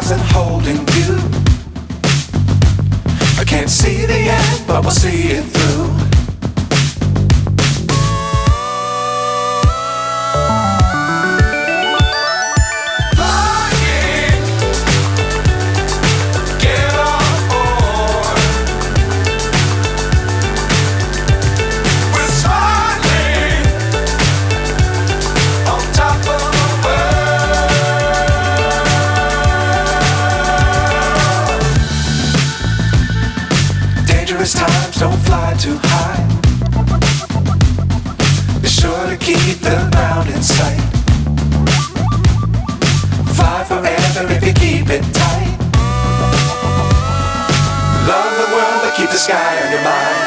stars and holding you. I can't see the end, but we'll see it through. Times don't fly too high. Be sure to keep the ground in sight. Fly forever if you keep it tight. Love the world but keep the sky on your mind.